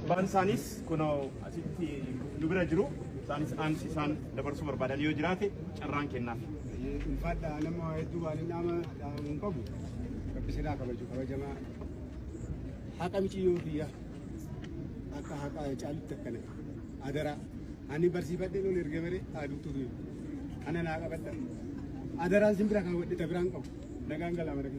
abbaan isaanis kunoo asitti nu bira jiru isaanis aansi isaan dabarsuu barbaadan yoo jiraate carraan kennaaf. Infadha nama hedduu waan nama hin qabu kabbisilaa kabajamaa haqa miciyoo biyya akka haqa caalutti akkana adara ani barsiifadhe loon erga bare aduutu ana naa qabadha adaraan simbira kan wadde tabiraan qabu nagaan galaa mara